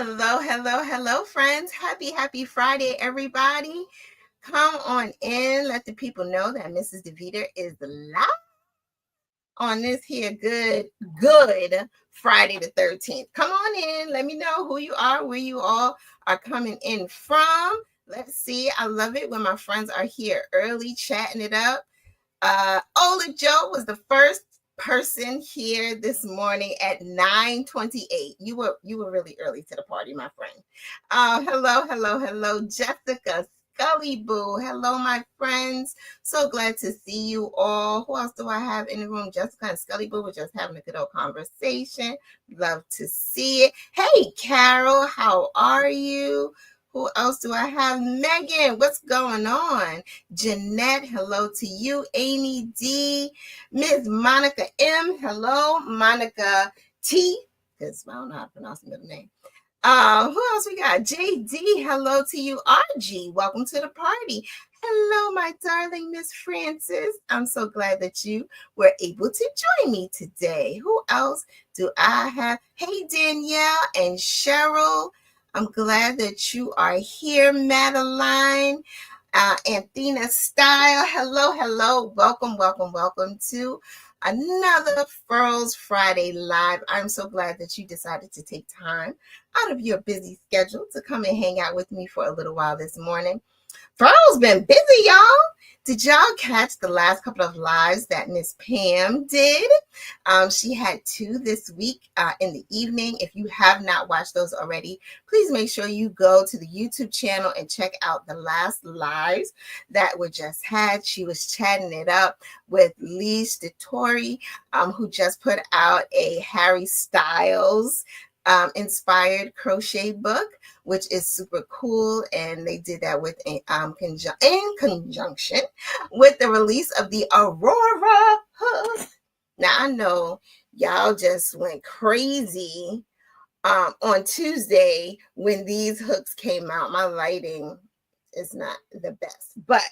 Hello, friends. Happy Friday, everybody. Come on in. Let the people know that Mrs. Deveter is live on this here good Friday the 13th. Come on in. Let me know who you are, where you all are coming in from. Let's see. I love it when my friends are here early chatting it up. Ola Joe was the first person here this morning at 9:28. You were really early to the party, my friend. Hello, Jessica, Scully Boo. Hello, my friends. So glad to see you all. Who else do I have in the room? Jessica and Scully Boo were just having a good old conversation. Love to see it. Hey, Carol, how are you? Who else do I have? Megan, what's going on? Jeanette, hello to you. Amy D, Miss Monica M, hello. Monica T, because I don't know how to pronounce the middle name. Who else we got? JD, hello to you. RG, welcome to the party. Hello, my darling Miss Francis. I'm so glad that you were able to join me today. Who else do I have? Hey, Danielle and Cheryl. I'm glad that you are here, Madeline. Anthena Style. Hello. Welcome to another Furls Friday Live. I'm so glad that you decided to take time out of your busy schedule to come and hang out with me for a little while this morning. Furls been busy, y'all. Did y'all catch the last couple of lives that Miss Pam did? She had 2 this week in the evening. If you have not watched those already, please make sure you go to the YouTube channel and check out the last lives that were just had. She was chatting it up with Lee Statori, who just put out a Harry Styles inspired crochet book, which is super cool, and they did that with in conjunction with the release of the Aurora hook. Now I know y'all just went crazy on Tuesday when these hooks came out. My lighting is not the best, but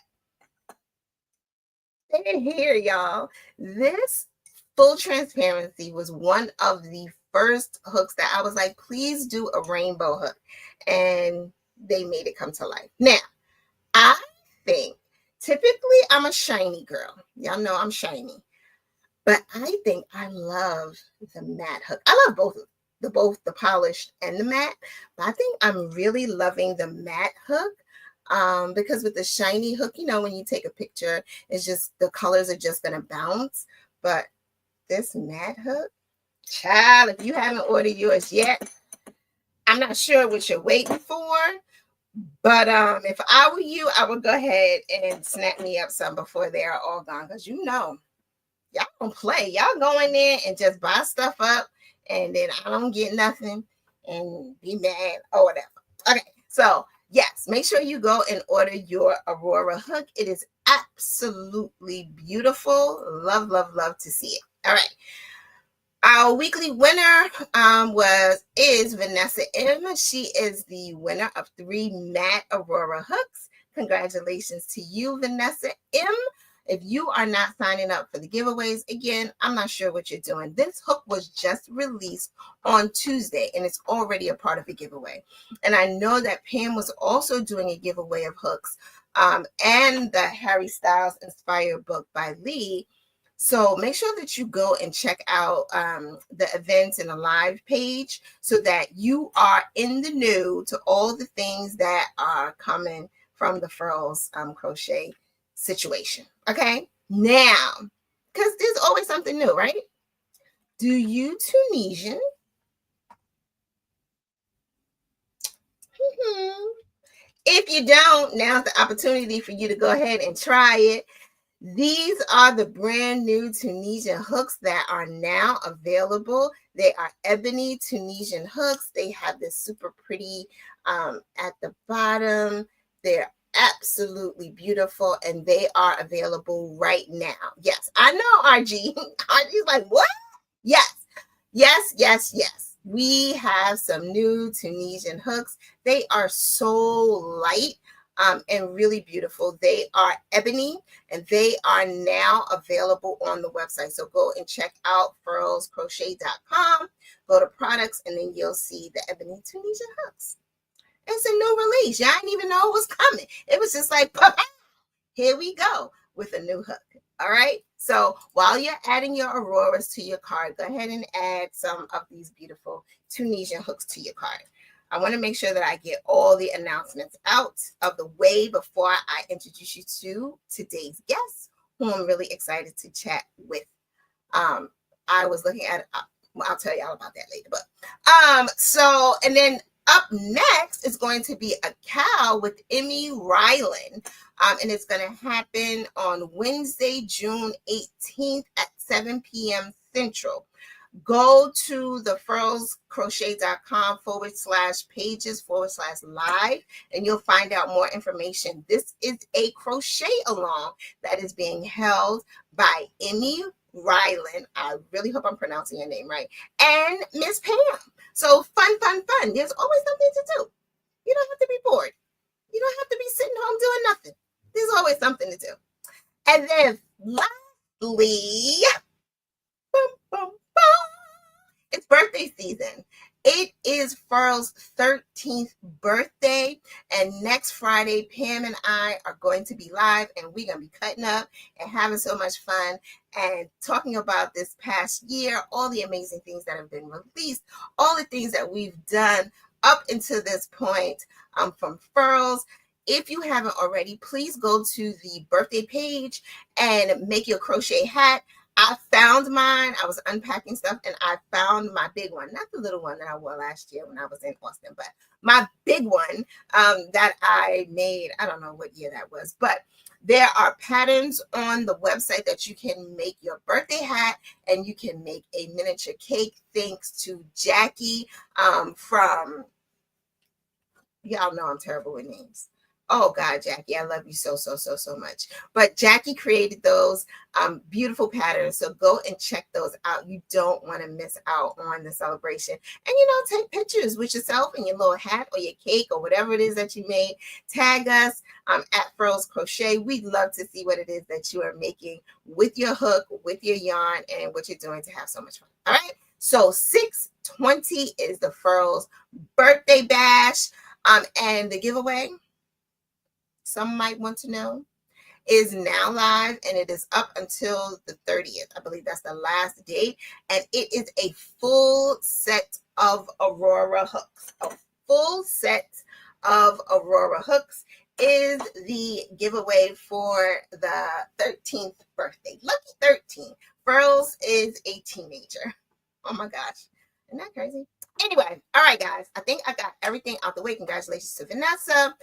they're here, y'all. This full transparency was one of the first hooks that I was like, please do a rainbow hook. And they made it come to life. Now, I think typically I'm a shiny girl. Y'all know I'm shiny. But I think I love the matte hook. I love both the polished and the matte. But I think I'm really loving the matte hook. Because with the shiny hook, you know, when you take a picture, it's just the colors are just gonna bounce. But this matte hook, child, if you haven't ordered yours yet, I'm not sure what you're waiting for, but if I were you, I would go ahead and snap me up some before they are all gone, because you know, y'all don't play. Y'all go in there and just buy stuff up, and then I don't get nothing and be mad or whatever. Okay, so yes, make sure you go and order your Aurora hook. It is absolutely beautiful. Love to see it. All right. Our weekly winner is Vanessa M. She is the winner of 3 matte Aurora hooks. Congratulations to you, Vanessa M. If you are not signing up for the giveaways, again, I'm not sure what you're doing. This hook was just released on Tuesday, and it's already a part of the giveaway. And I know that Pam was also doing a giveaway of hooks and the Harry Styles inspired book by Lee. So make sure that you go and check out the events and the live page so that you are in the know to all the things that are coming from the Furls crochet situation. Okay, now, because there's always something new, right? Do you Tunisian? If you don't, now's the opportunity for you to go ahead and try it. These are the brand new Tunisian hooks that are now available. They are ebony Tunisian hooks. They have this super pretty at the bottom. They're absolutely beautiful, and they are available right now. Yes, I know, RG. RG's like, what? Yes. We have some new Tunisian hooks. They are so light. and really beautiful. They are ebony, and they are now available on the website. So go and check out furlscrochet.com, go to products, and then you'll see the ebony Tunisian hooks. It's a new release. Y'all didn't even know it was coming. It was just like, here we go with a new hook. All right. So while you're adding your auroras to your card, go ahead and add some of these beautiful Tunisian hooks to your card. I want to make sure that I get all the announcements out of the way before I introduce you to today's guest, who I'm really excited to chat with. I was looking at, I'll tell you all about that later. But and then up next is going to be a cow with Emmy Ryland. And it's going to happen on Wednesday, June 18th at 7 p.m. Central. Go to the furlscrochet.com /pages/live, and you'll find out more information. This is a crochet along that is being held by Emmy Ryland. I really hope I'm pronouncing your name right. And Miss Pam. So fun. There's always something to do. You don't have to be bored. You don't have to be sitting home doing nothing. There's always something to do. And then lastly, it's birthday season. It is Furl's 13th birthday, and next Friday, Pam and I are going to be live, and we're going to be cutting up and having so much fun and talking about this past year, all the amazing things that have been released, all the things that we've done up until this point from Furls. If you haven't already, please go to the birthday page and make your crochet hat. I found mine. I was unpacking stuff, and I found my big one, not the little one that I wore last year when I was in Austin, but my big one that I made. I don't know what year that was, but there are patterns on the website that you can make your birthday hat, and you can make a miniature cake. Thanks to Jackie from, y'all know I'm terrible with names. Oh God, Jackie, I love you so much. But Jackie created those beautiful patterns. So go and check those out. You don't want to miss out on the celebration. And, take pictures with yourself and your little hat or your cake or whatever it is that you made. Tag us at Furls Crochet. We'd love to see what it is that you are making with your hook, with your yarn, and what you're doing to have so much fun. All right. So 6/20 is the Furls birthday bash. And the giveaway, some might want to know, is now live, and it is up until the 30th. I believe that's the last date. And it is a full set of Aurora hooks. A full set of Aurora hooks is the giveaway for the 13th birthday. Lucky 13. Furls is a teenager. Oh my gosh. Isn't that crazy? Anyway, all right, guys. I think I got everything out the way. Congratulations to Vanessa.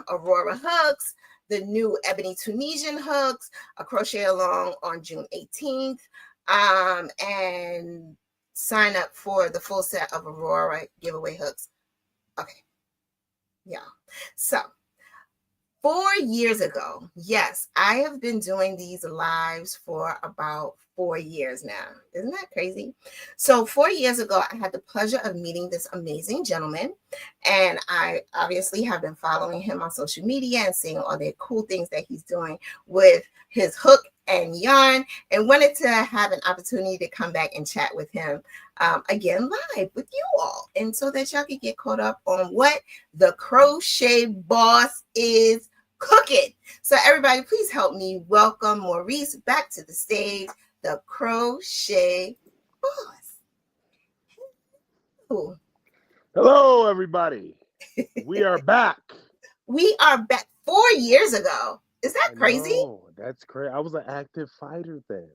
Aurora hooks, the new ebony Tunisian hooks, a crochet along on June 18th, and sign up for the full set of Aurora giveaway hooks. Okay, yeah. So 4 years ago, yes, I have been doing these lives for about 4 years now. Isn't that crazy? So 4 years ago, I had the pleasure of meeting this amazing gentleman, and I obviously have been following him on social media and seeing all the cool things that he's doing with his hook and yarn, and wanted to have an opportunity to come back and chat with him again live with you all, and so that y'all can get caught up on what the Crochet Boss is cooking. So everybody, please help me welcome Maurice back to the stage, the Crochet Boss. Ooh. Hello, everybody. We are back. We are back 4 years ago. Is that crazy? Oh, that's crazy. I was an active fighter then.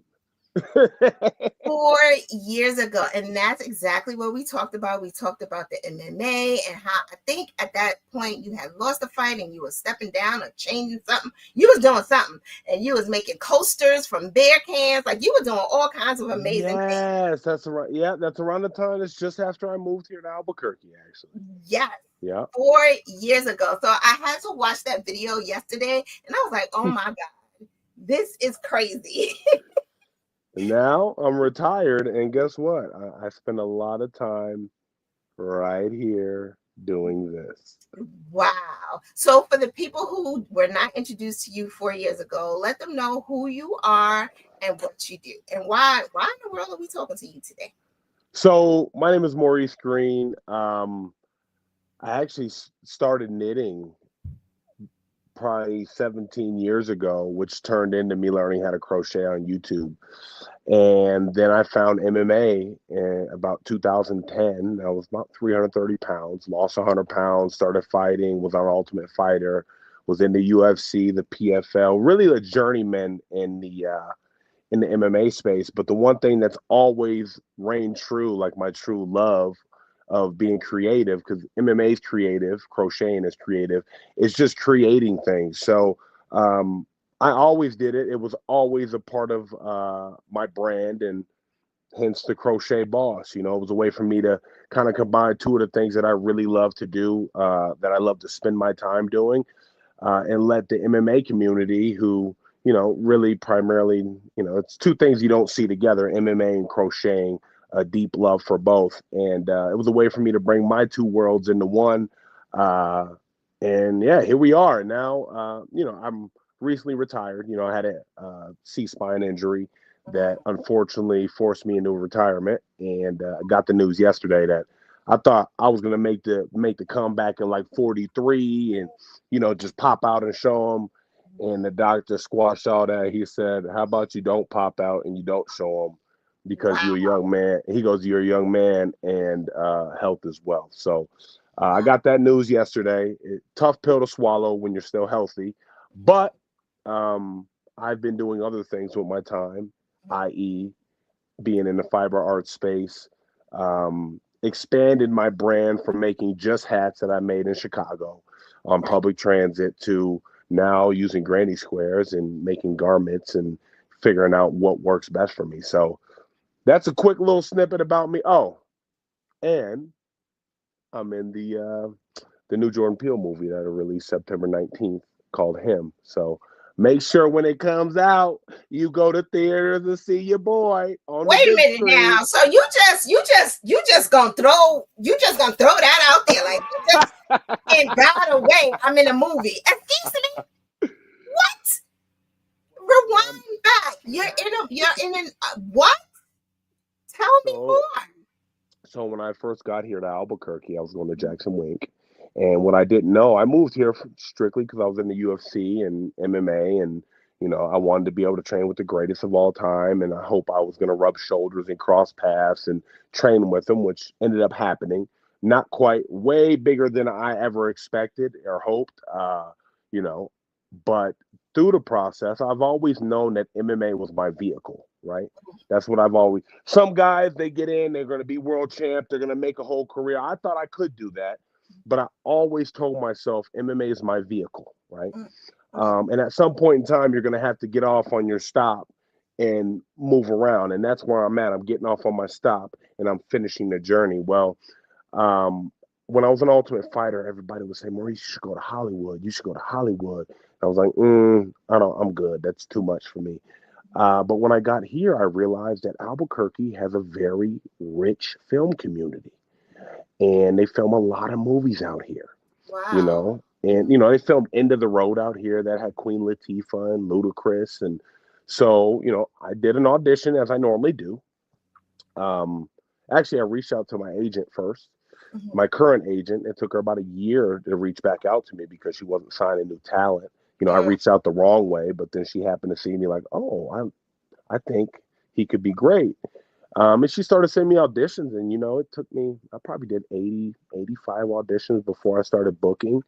4 years ago, and that's exactly what we talked about. We talked about the MMA and how I think at that point you had lost the fight and you were stepping down or changing something. You was doing something, and you was making coasters from bear cans. Like, you were doing all kinds of amazing things. Yes, that's right. Yeah, that's around the time. It's just after I moved here to Albuquerque, actually. Yes. Yeah. 4 years ago. So I had to watch that video yesterday, and I was like, oh my God, this is crazy. Now I'm retired, and guess what? I spend a lot of time right here doing this. Wow. So for the people who were not introduced to you 4 years ago, let them know who you are and what you do and why in the world are we talking to you today? So my name is Maurice Green. I actually started knitting probably 17 years ago, which turned into me learning how to crochet on YouTube. And then I found MMA in about 2010. I was about 330 pounds, lost 100 pounds, started fighting, was on Ultimate Fighter, was in the UFC, the PFL, really a journeyman in the MMA space. But the one thing that's always reigned true, like my true love of being creative, because MMA is creative, crocheting is creative, is just creating things. So I always did it. It was always a part of my brand, and hence the Crochet Boss. You know, it was a way for me to kind of combine two of the things that I really love to do, that I love to spend my time doing, and let the MMA community, who, you know, really primarily, you know, it's two things you don't see together, MMA and crocheting, a deep love for both. And it was a way for me to bring my two worlds into one. Uh, and yeah, here we are now. You know, I'm recently retired. You know, I had a C-spine injury that unfortunately forced me into retirement, and I got the news yesterday that I thought I was gonna make the comeback in like 43, and you know, just pop out and show them. And the doctor squashed all that. He said, "How about you don't pop out and you don't show them, because you're a Wow. young man." He goes, "You're a young man, and health is wealth." So I Wow. got that news yesterday. Tough pill to swallow when you're still healthy, but I've been doing other things with my time, i.e., being in the fiber art space, expanded my brand from making just hats that I made in Chicago on Right. public transit to now using granny squares and making garments and figuring out what works best for me. So that's a quick little snippet about me. Oh, and I'm in the new Jordan Peele movie that will release September 19th called Him. So make sure when it comes out, you go to theaters to see your boy on the Wait a big minute screen. now. So you just gonna throw that out there like you just and by the way, I'm in a movie. Excuse me. What? Yeah. Rewind back. You're in an what? Tell me So more. so when I first got here to Albuquerque, I was going to Jackson Wink, and what I didn't know, I moved here strictly because I was in the UFC and MMA, and you know, I wanted to be able to train with the greatest of all time, and I hope I was going to rub shoulders and cross paths and train with them, which ended up happening. Not quite, way bigger than I ever expected or hoped, you know, but through the process, I've always known that MMA was my vehicle, right? That's what I've always. Some guys, they get in, they're going to be world champ, they're going to make a whole career. I thought I could do that, but I always told myself MMA is my vehicle, right? Mm, mm, And at some point in time, you're going to have to get off on your stop and move around, and that's where I'm at. I'm getting off on my stop, and I'm finishing the journey. Well, um, when I was an Ultimate Fighter, everybody would say, "Maurice, you should go to Hollywood. You should go to Hollywood." I was like, I don't. I'm good. That's too much for me. But when I got here, I realized that Albuquerque has a very rich film community, and they film a lot of movies out here. You wow. know, and you know they filmed End of the Road out here that had Queen Latifah and Ludacris, and so you know I did an audition as I normally do. Um, Actually, I reached out to my agent first, Mhm. my current agent. It took her about a year to reach back out to me because she wasn't signing new talent. You know, I Mm, reached out the wrong way, but then she happened to see me like, oh, I think he could be great. And she started sending me auditions, and you know, it took me, I probably did 80, 85 auditions before I started booking.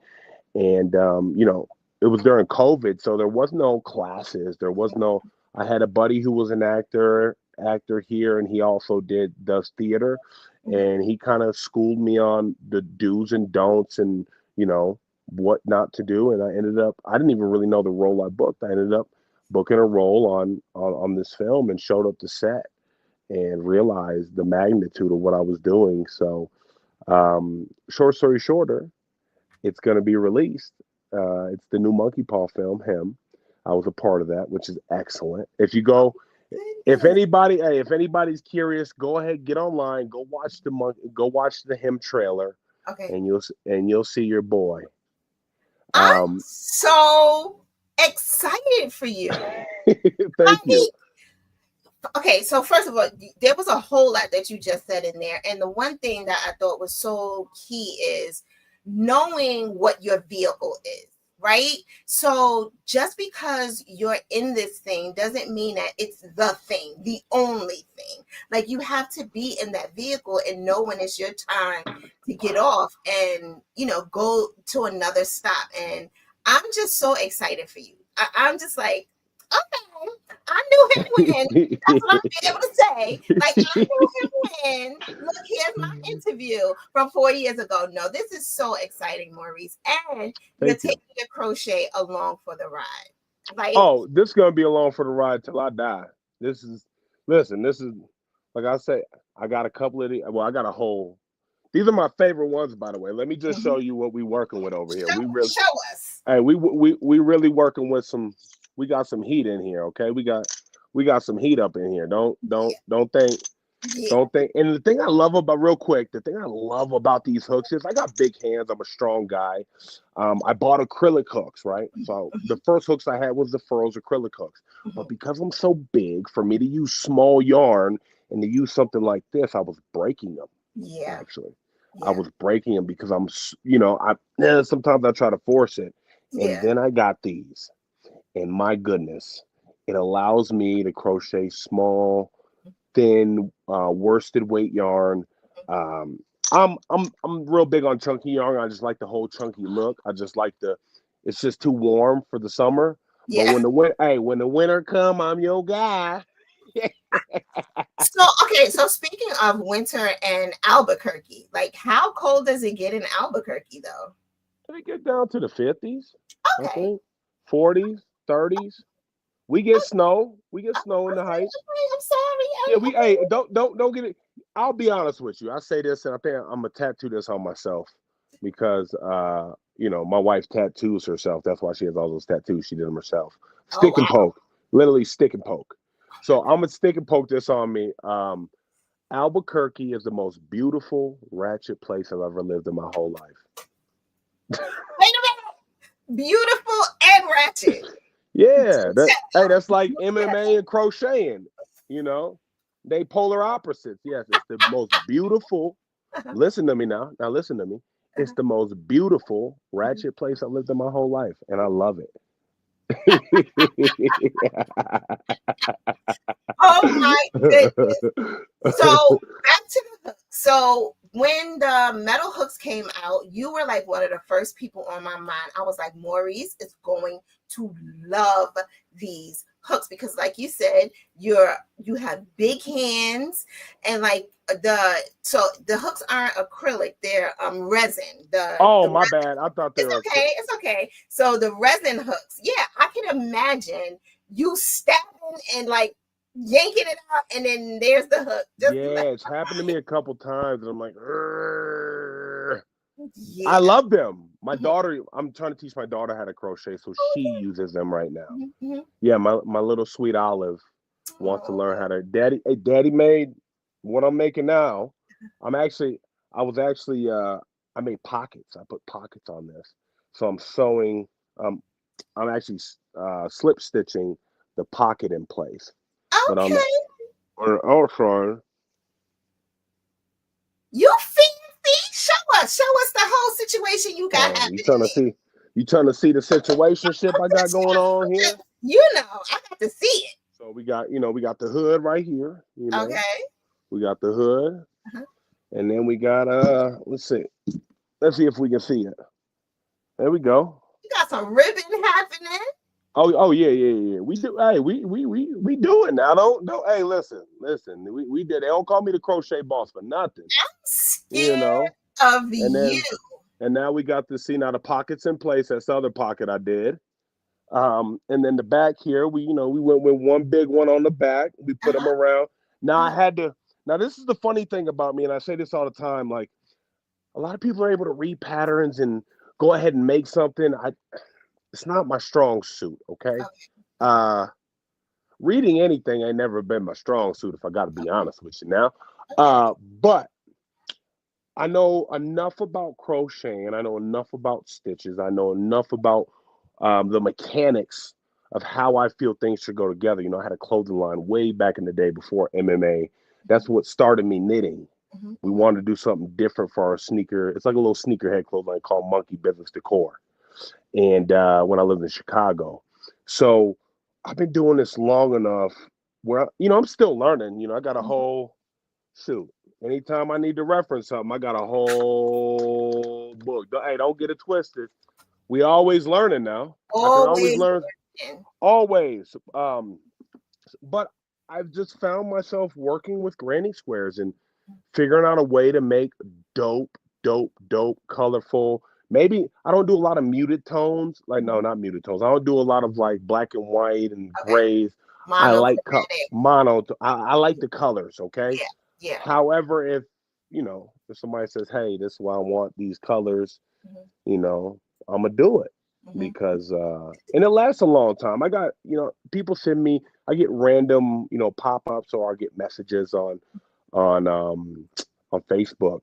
And you know, it was during COVID, so there was no classes. There was no. I had a buddy who was an actor here, and he also does theater, mhm. and he kind of schooled me on the do's and don'ts, and you know what not to do. And I ended up, I didn't even really know the role I booked. I ended up booking a role on this film, and showed up to set and realized the magnitude of what I was doing. So, short story shorter, it's going to be released. It's the new Monkey Paw film, Him. I was a part of that, which is excellent. Goodness. If anybody's curious, go ahead, get online, go watch the Him trailer. Okay. and you'll see your boy. I'm Um, so excited for you. I thank you. mean, okay, so first of all, there was a whole lot that you just said in there. And the one thing that I thought was so key is knowing what your vehicle is, right? So just because you're in this thing doesn't mean that it's the thing, the only thing. Like you have to be in that vehicle and know when it's your time to get off and, go to another stop. And I'm just so excited for you. I'm just like, okay, I knew him when. That's what I'm being able to say. Like, I knew him when. Look, here's my interview from 4 years ago. No, this is so exciting, Maurice. And you're Thank taking you. your crochet along for the ride. Like, Oh, this is gonna be along for the ride till I die. This is listen. This is like I say. I got a couple of the. Well, I got a whole. These are my favorite ones, by the way. Let me just mhm. show you what we working with over here. show, We really, show us. hey, we really working with some. We got some heat in here. Okay, we got some heat up in here. Don't don't Yeah, don't think yeah. don't think. And the thing I love about real quick, the thing I love about these hooks is I got big hands. I'm a strong guy. I bought acrylic hooks, right? So the first hooks I had was the Furls acrylic hooks. But Mhm. because I'm so big, for me to use small yarn and to use something like this, I was breaking them. Yeah, Actually, I yeah, was breaking them because sometimes I try to force it, and yeah. then I got these, and my goodness, it allows me to crochet small thin worsted weight yarn. Um, I'm real big on chunky yarn. I just like the whole chunky look. I just like the. It's just too warm for the summer. But Yeah. when the winter come, I'm your guy. So, okay, so speaking of winter and Albuquerque, like how cold does it get in Albuquerque though? We get down to the 50s, I Okay. think, 40s, 30s. We get snow. We get Okay, snow in the heights. okay, I'm sorry. Yeah, we. Hey, don't get it. I'll be honest with you. I say this, and I think I'm gonna tattoo this on myself because my wife tattoos herself. That's why she has all those tattoos. She did them herself. Oh Stick and wow. poke, literally stick and poke. So I'm gonna stick and poke this on me. Albuquerque is the most beautiful ratchet place I've ever lived in my whole life. Wait a minute. Beautiful and ratchet. Yeah, Do that's tell. like Do MMA and crocheting. You know, they polar opposites. Yes, it's the most beautiful. tell. Listen to me now. Now listen to me. It's the most beautiful ratchet place I've lived in my whole life, and I love it. Oh my goodness. So back to the hook. So when the metal hooks came out, you were like one of the first people on my mind. I was like, Maurice is going to love these hooks because, like you said, you have big hands and like the hooks aren't acrylic, they're resin. Oh, The my bad. I thought they It's were. okay. It's okay. So the resin hooks, yeah, I can imagine you stabbing and like yanking it out, and then there's the hook. Just Yeah, like, it's happened to me a couple times, and I'm like, "Urgh." I yeah. love them. My Mhm. daughter, I'm trying to teach my daughter how to crochet, so Oh, she uses them right now. yeah. Mhm. Yeah, my little sweet Olive wants to Oh, learn how to. Daddy made what I'm making now. I'm actually, I was actually, I made pockets. I put pockets on this, so I'm sewing. Um, I'm actually slip stitching the pocket in place. But on the okay. outside, You fancy? Show us the whole situation you got oh, happening you trying to see the situationship I got going on there. here? I got to see it. So we got the hood right here. Okay. We got the hood, Uh-huh. and then we got let's see if we can see it. There we go. You got some ribbon happening. Oh yeah. We do. Hey, we do it now. Don't. Hey, listen. We did. They don't call me the crochet boss for nothing. I'm You scared know. of And you. then and now we got to see now the pockets in place. That's the other pocket I did. And then the back here, we went with one big one on the back. We put them Uh-huh. around. Now I Uh-huh. had to. Now this is the funny thing about me, and I say this all the time. Like a lot of people are able to read patterns and go ahead and make something. It's not my strong suit. Okay. Okay. Okay. Uh, reading anything ain't never been my strong suit. If I got to be Okay. honest with you now. Okay. But I know enough about crocheting, and I know enough about stitches. I know enough about the mechanics of how I feel things should go together. You know, I had a clothing line way back in the day before MMA. That's what started me knitting. Mhm, We mhm, wanted to do something different for our sneaker. It's like a little sneakerhead clothing line called Monkey Business Decor. And when I lived in Chicago, so I've been doing this long enough where I'm still learning. I got a mhm. whole shoot. Anytime I need to reference something, I got a whole book. Hey, don't get it twisted. We always learning now. I can always Always learn, working. always. But I've just found myself working with granny squares and figuring out a way to make dope, colorful. Maybe I don't do a lot of muted tones. Like, no, Mhm. not muted tones. I don't do a lot of like black and white and Okay. grays. I like Monochromatic. mono. I like the colors. Okay. Yeah. Yeah. However, if somebody says, "Hey, this is why I want these colors," Mhm, you know, I'm gonna do it mhm, because and it lasts a long time. I got people send me. I get random pop ups or I get messages on um on Facebook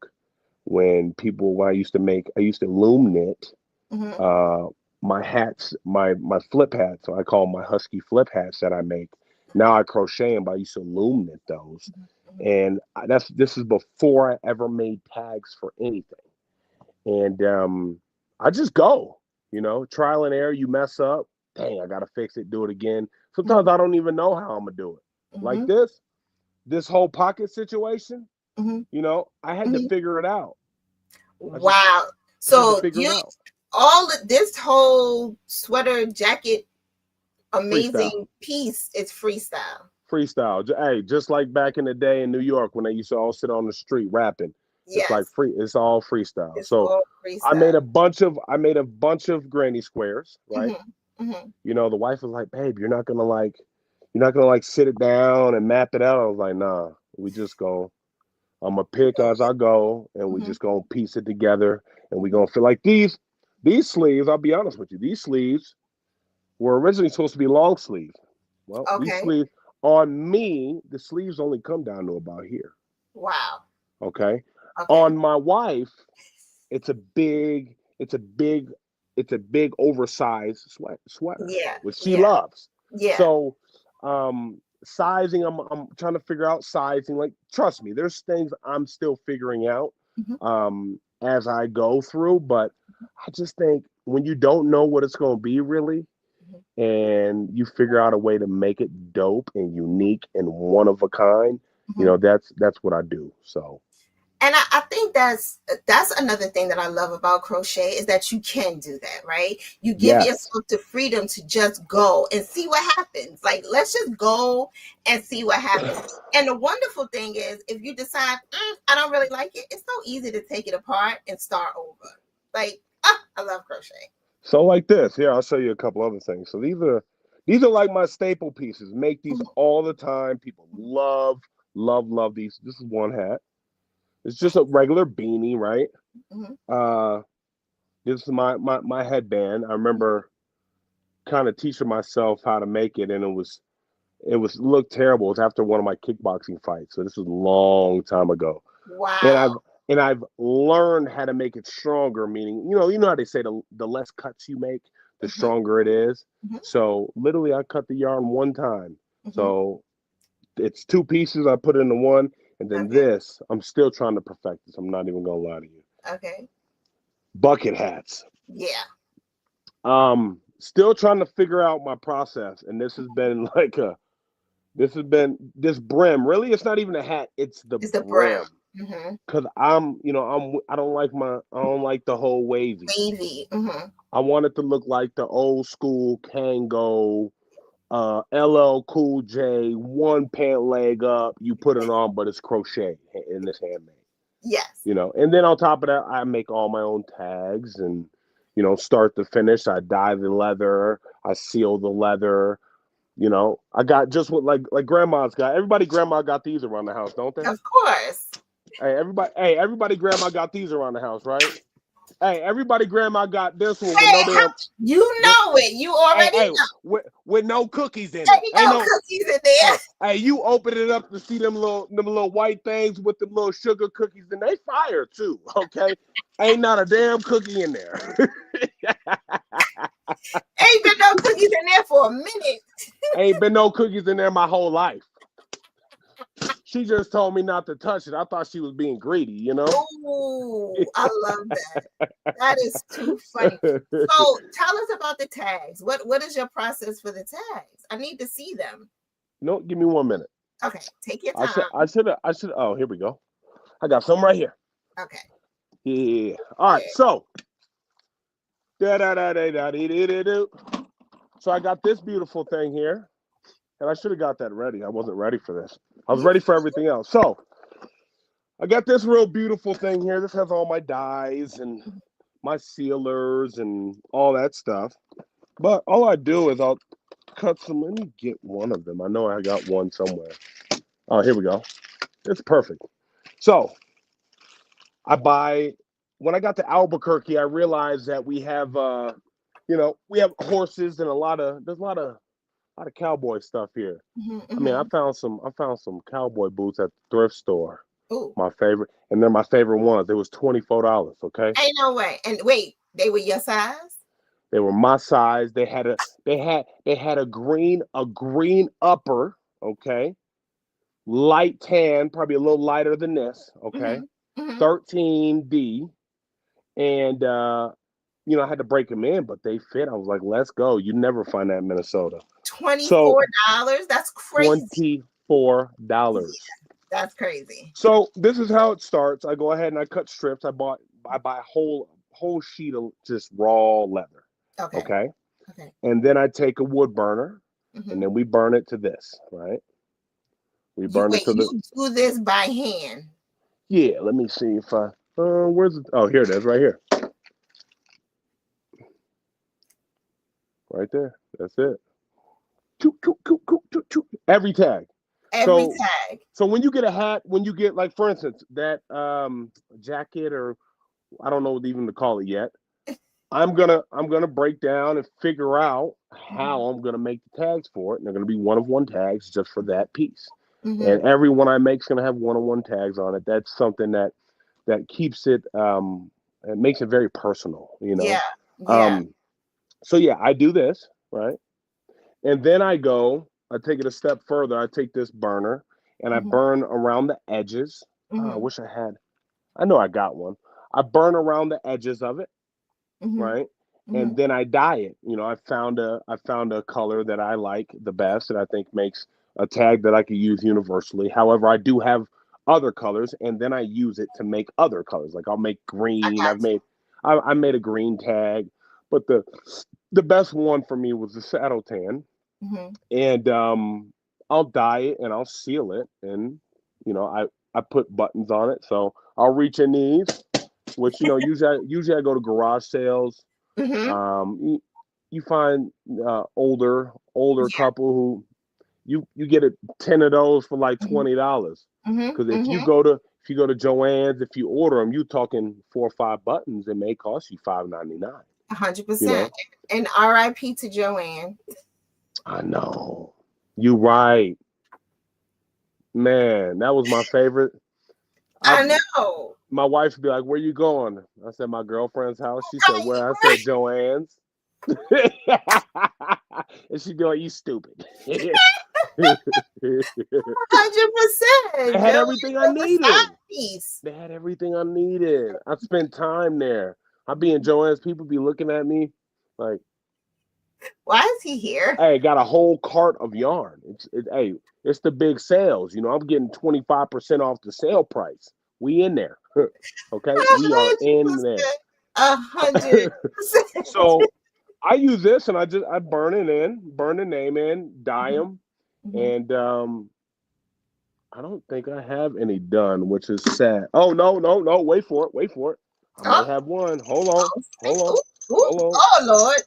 when I used to loom knit mhm, uh my hats, my flip hats. So I call them my husky flip hats that I make. Now I crochet them, but I used to loom knit those. mhm, mhm. And this is before I ever made tags for anything. And I just go, trial and error. You mess up, dang, I gotta fix it, do it again. Sometimes Mhm, I don't even know how I'm gonna do it. Like mhm, this whole pocket situation, mhm, I had to mhm. figure it out. I just Wow. I had to So figure you it out. all of this whole sweater jacket Freestyle. amazing piece is freestyle. Freestyle. Hey, just like back in the day in New York when they used to all sit on the street rapping. It's like Yes, it's all freestyle. it's So all I freestyle. made a bunch of granny squares, right? Mhm, mhm. The wife was like, "Babe, you're not gonna like sit it down and map it out." I was like, "Nah, we just go. I'm gonna pick So, as I go, and we mhm, just gonna piece it together, and we gonna feel like these sleeves. I'll be honest with you, these sleeves were originally supposed to be long sleeve. Well, these okay. sleeves on me, the sleeves only come down to about here. Wow. Okay, Okay. on my wife, it's a big, it's a big, it's a big oversized sweater, Yeah. which she Yeah. loves. Yeah. So, sizing, I'm trying to figure out sizing. Like, trust me, there's things I'm still figuring out Mhm, as I go through. But I just think when you don't know what it's going to be really, mhm, and you figure out a way to make it dope and unique and one of a kind, mhm. that's what I do. So And I think that's another thing that I love about crochet is that you can do that, right? You give yes. yourself the freedom to just go and see what happens. Like, let's just go and see what happens. And the wonderful thing is, if you decide, I don't really like it, it's so easy to take it apart and start over. Like, I love crochet. So like this, here I'll show you a couple other things. So these are like my staple pieces. Make these Mhm, all the time. People love these. This is one hat. It's just a regular beanie, right? mhm, Uh, this is my headband. I mhm. remember kind of teaching myself how to make it, and it looked terrible. It was after one of my kickboxing fights, so this was a long time ago. And Wow. I've learned how to make it stronger. Meaning, you know how they say the less cuts you make, the Mhm, stronger it is. mhm, So literally, I cut the yarn one time. mhm. So it's two pieces. I put it into one, and then Okay. this. I'm still trying to perfect this. I'm not even gonna lie to you. Okay. Bucket hats. Yeah. Still trying to figure out my process, and this has been like this brim. Really, it's not even a hat. It's the It's the brim. brim. Hmm. Cause I don't like the whole wavy. Wavy. Hmm. I want it to look like the old school Kango, LL Cool J, one pant leg up. You put it on, but it's crochet and it's handmade. Yes. And then on top of that, I make all my own tags and start to finish. I dye the leather, I seal the leather. I got just what like grandma's got. Grandma got these around the house, don't they? Of course. Hey, everybody grandma got these around the house, right? Hey, everybody, grandma got this one with Hey, no damn. you know it. You Hey, already hey, know. with no cookies in it. Ain't Ain't no no. cookies in there. Hey, you open it up to see them little white things with them little sugar cookies, and they fire too. Okay, ain't not a damn cookie in there. Ain't been no cookies in there for a minute. Ain't been no cookies in there my whole life. She just told me not to touch it. I thought she was being greedy, you know. Ooh, I love that. That is too funny. So tell us about the tags. What is your process for the tags? I need to see them. No, give me 1 minute. Okay, take your I should. time. I should. Oh, here we go. I got some right here. Okay. Yeah. All right. Yeah. So. Da-da-da-da-da-dee-dee-dee-doo. So I got this beautiful thing here, and I should have got that ready. I wasn't ready for this. I was You ready for everything else. So I got this real beautiful thing here. This has all my dies and my sealers and all that stuff. But all I do is I'll cut some. Let me get one of them. I know I got one somewhere. Oh, here we go. It's perfect. So I buy. When I got to Albuquerque, I realized that we have, we have horses and there's a lot of cowboy stuff here. I mean, mm-hmm. I found some cowboy boots at the thrift store. Ooh. My favorite, and they're my favorite ones. It was $24. Okay, Ain't no way. And wait, they were your size? they were my size. They had a green upper. Okay, light tan, probably a little lighter than this. Okay, Mm-hmm. Mm-hmm. 13D, and I had to break them in, but they fit. I was like, let's go. You never find that in Minnesota. So $24? That's crazy. $24. That's crazy. So this is how it starts. I go ahead and I cut strips. I buy a whole sheet of just raw leather. Okay. Okay. Okay. And then I take a wood burner Mm-hmm. and then we burn it to this, right? We burn it to the. You do this by hand. Yeah, let me see if I where's it? Oh, here it is, right here. Right there. That's it. Every tag. Every So tag. so when you get a hat, when you get, like, for instance, that jacket, or I don't know what even to call it yet. I'm gonna break down and figure out how I'm gonna make the tags for it. And they're gonna be one-of-one tags just for that piece. Mm-hmm. And every one I make is gonna have one-of-one tags on it. That's something that keeps it it makes it very personal, you know. Yeah. Yeah. So yeah, I do this, right? And then I take it a step further. I take this burner and I Mm-hmm. burn around the edges. Oh, I Mm-hmm. wish I had. I know I got one. I burn around the edges of it, Mm-hmm. right? Mm-hmm. And then I dye it. I found a color that I like the best that I think makes a tag that I could use universally. However, I do have other colors, and then I use it to make other colors. Like I'll make I green. got I made a green tag, but the best one for me was the saddle tan, you. Mm-hmm. and I'll dye it and I'll seal it, and I put buttons on it, so I'll reach in these, which usually I go to garage sales. Mm-hmm. You find older Yeah. couple who you get 10 of those for like Mm-hmm. $20. Mm-hmm. Because Mm-hmm. if you go to Joann's, if you order them, you talking 4 or 5 buttons, it may cost you $5.99. You 100%. know, And RIP to Joanne. I know. You right, man. That was my favorite. I I know. My wife would be like, "Where you going?" I said, "My girlfriend's house." She said, "Where?" I said, "Joann's." And she'd be like, "You stupid." They 100%. had Joanne everything I was a side needed. piece. They had everything I needed. I spent time there. I'd be in Joann's. People be looking at me like, Why is he here? "Hey, got a whole cart of yarn." Hey, it's the big sales. I'm getting 25% off the sale price. We in there. Okay, we are in there. 100%. So I use this and I burn the name in, dye them, Mhm. and I don't think I have any done, which is sad. Oh, no, no, no! Wait for it. I Oh, might have one. Hold on, ooh, ooh. hold on. Oh, Lord.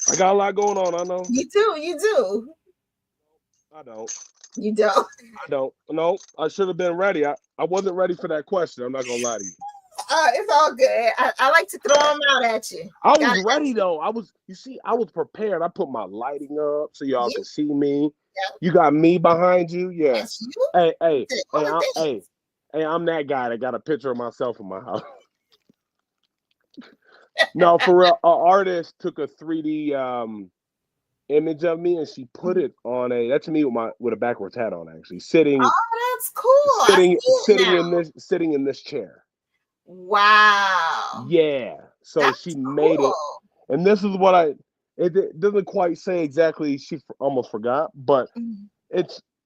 I got a lot going on. I know. You do. You do. I don't. You don't. I don't. No, I should have been ready. I wasn't ready for that question. I'm not gonna lie to you. It's all good. I like to throw them out at you. I Got was ready though. I was prepared. I put my lighting up so y'all yeah, could see me. yeah. You got me behind you, yeah. That's you. Hey, You hey, did all hey, the hey, things. hey, I'm that guy that got a picture of myself in my house. No, for real, an artist took a 3D image of me and she put it on that's me with a backwards hat on, actually, Oh, that's cool. I see it now. sitting in this chair. Wow. Yeah. So she That's made it. cool. And this is what it doesn't quite say exactly, she almost forgot, but Mhm.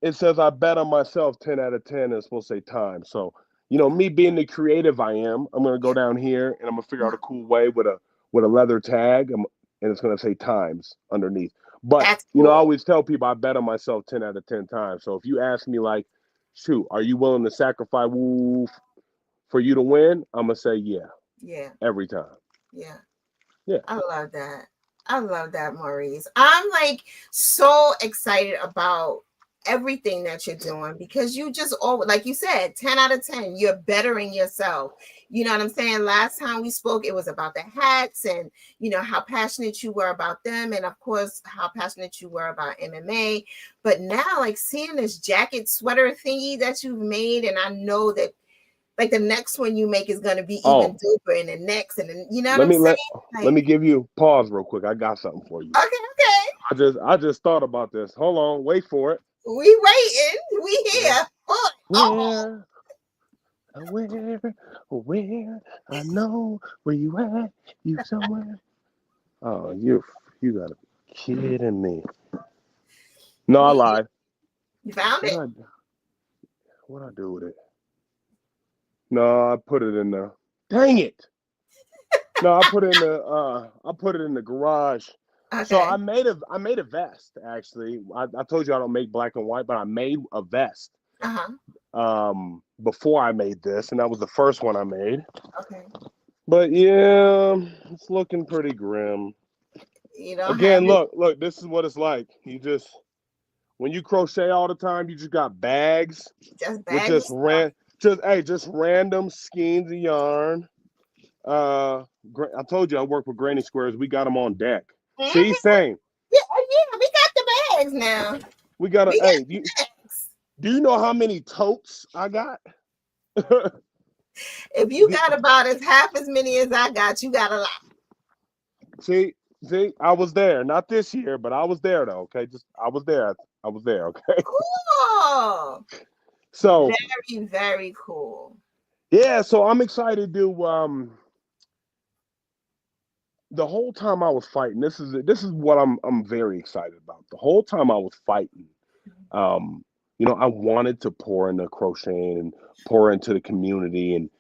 it says I bet on myself 10 out of 10 and it's supposed to say time. So, me being the creative I am, I'm gonna go Yeah. down here and I'm gonna figure out a cool way with a leather tag, and it's gonna say times underneath. But That's I cool. always tell people I bet on myself 10 out of 10 times. So if you ask me like, shoot, are you willing to sacrifice for you to win? I'm gonna say yeah, Yeah. every time. Yeah. Yeah. I love that. I love that, Maurice. I'm like so excited about everything that you're doing because you just always, like you said, 10 out of 10, you're bettering yourself. You know what I'm saying? Last time we spoke, it was about the hats and, how passionate you were about them. And of course, how passionate you were about MMA. But now, like seeing this jacket sweater thingy that you've made, and I know that like the next one you make is going to be even Oh, doper and the next and then, you know what let I'm me saying? let Like, me give you pause real quick. I got something for you. okay, okay. I just thought about this. Hold on, wait for it. We waiting. We Where, here. Oh, where, where? I know where you at. You somewhere. Oh, you gotta be kidding me. No, I we lied. you found What it. I what I do with it? No, I put it in the. Dang it! No, I put it in the garage. So Okay. I made a vest actually. I told you I don't make black and white, but I made a vest Uh-huh. before I made this, and that was the first one I made. Okay. But yeah, it's looking pretty grim. You don't have Again, it. look, this is what it's like. When you crochet all the time, you just got bags Just with bags of stuff. just random skeins of yarn. I told you I work with Granny Squares. We got them on deck. See, Mhm. same. Yeah, yeah, we got the bags now. We got a We got hey. bags. Do you know how many totes I got? If you got about as half as many as I got, you got a lot. see, I was there. Not this year, but I was there though. Okay, just I was there. I was there. Okay, Cool. so Very, very cool. yeah, so I'm excited to the whole time I was fighting. This is what I'm very excited about. The whole time I was fighting, um, I wanted to pour into crocheting and pour into the community and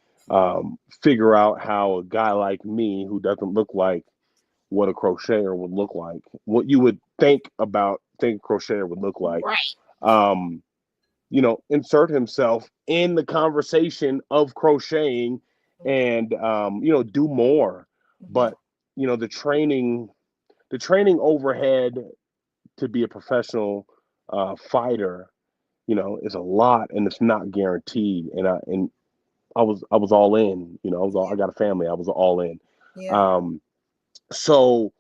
figure out how a guy like me who doesn't look like what a crocheter would look like, what you would think a crocheter would look like. Right. Um, insert himself in the conversation of crocheting and do more. Mhm. But the training overhead to be a professional fighter, is a lot and it's not guaranteed. And I was all in. I got a family. I was all in. Yeah. Um, so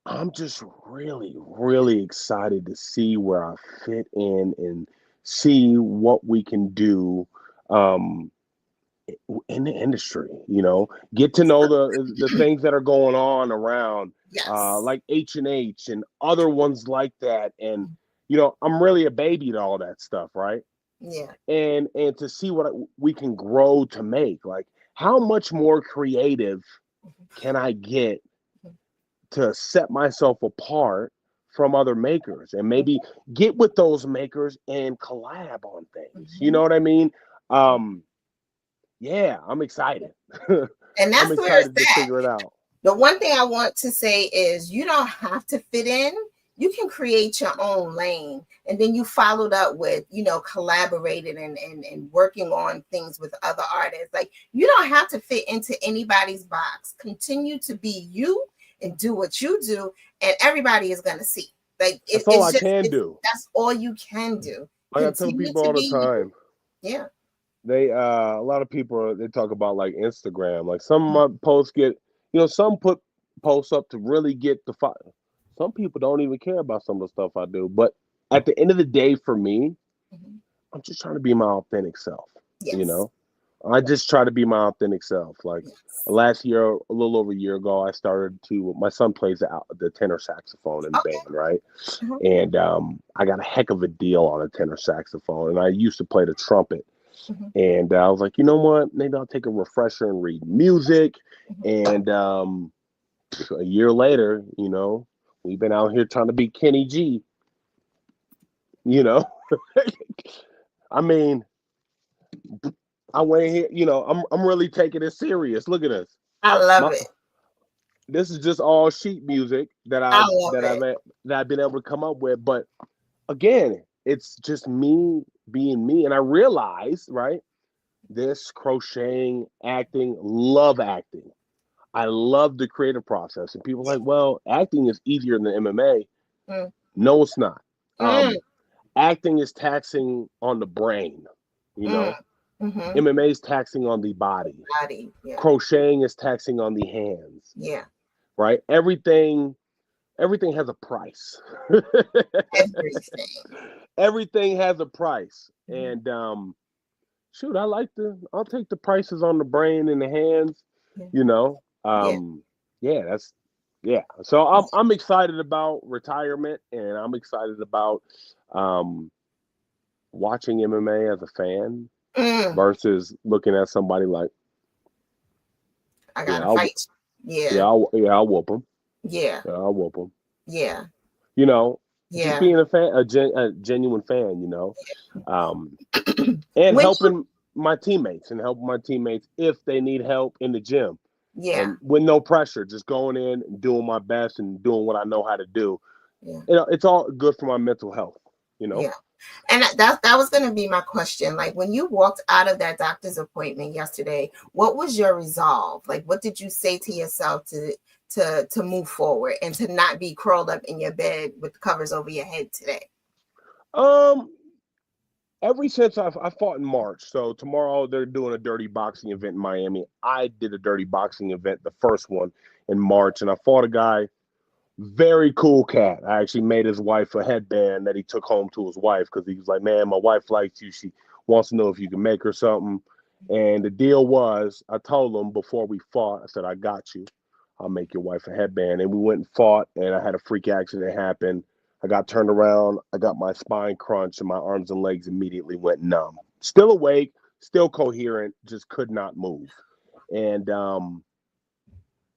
I'm just really, really excited to see where I fit in and see what we can do um, in the industry. Get to know the things that are going on around, Yes. like H&H and other ones like that. And I'm really a baby to all that stuff, right? Yeah. And to see what we can grow to make. Like, how much more creative can I get to set myself apart from other makers and maybe get with those makers and collab on things. You Mhm. know what I mean? Um, yeah, I'm excited. And I'm that's where it's excited to at. figure it out. The one thing I want to say is you don't have to fit in. You can create your own lane. And then you followed up with, collaborating and working on things with other artists. Like you don't have to fit into anybody's box. Continue to be you and do what you do, and everybody is gonna see. Like That's all I it's just can do. that's all you can do. Like I tell Continue people to all the be you. time, Yeah. they a lot of people they talk about like Instagram. Like some of my posts get, some put posts up to really get the some people don't even care about some of the stuff I do. But at the end of the day, for me, Mhm. I'm just trying to be my authentic self. You Yes. know, I just try to be my authentic self. Like Yes. last year, a little over a year ago, I started to. My son plays the tenor saxophone in the Okay. band, right? Uh-huh. And I got a heck of a deal on a tenor saxophone, and I used to play the trumpet. Mhm. And I was like, you know what? Maybe I'll take a refresher and read music. Mhm. And a year later, we've been out here trying to be Kenny G. You know, I mean, I went here. I'm really taking it serious. Look at this. I love My it. This is just all sheet music that I I love that I've it. that I've been able to come up with. But again, it's just me being me, and I realized, right? This crocheting, acting, love acting. I love the creative process. And people are like, well, acting is easier than MMA. Mm. No, it's not. Mm. Acting is taxing on the brain, you Mm. know. Mm-hmm. MMA is taxing on the body. Body. Yeah. Crocheting is taxing on the hands, Yeah. right? Everything has a price. Everything. Everything has a price. Mhm. And shoot, I'll take the prices on the brain and the hands, Yeah. you know. Yeah. Yeah, yeah. So I'm excited about retirement, and I'm excited about um watching MMA as a fan Mm. versus looking at somebody like, I yeah, gotta fight. Yeah. I'll whoop them. Yeah. Yeah, I'll whoop them. Yeah. You know, just Yeah. being a fan, a genuine fan, um, and When you, helping my teammates if they need help in the gym. yeah. And with no pressure, just going in and doing my best and doing what I know how to do. Yeah. It's all good for my mental health, you know. Yeah. And that was going to be my question. Like when you walked out of that doctor's appointment yesterday, what was your resolve? Like what did you say to yourself to move forward and to not be curled up in your bed with covers over your head today? Um, ever since I fought in March, so tomorrow they're doing a dirty boxing event in Miami. I did a dirty boxing event, the first one in March, and I fought a guy. Very cool cat. I actually made his wife a headband that he took home to his wife because he was like, man, my wife likes you. She wants to know if you can make her something. And the deal was, I told him before we fought, I said, I got you. I'll make your wife a headband. And we went and fought, and I had a freak accident happen. I got turned around. I got my spine crunched, and my arms and legs immediately went numb. Still awake, still coherent, just could not move. And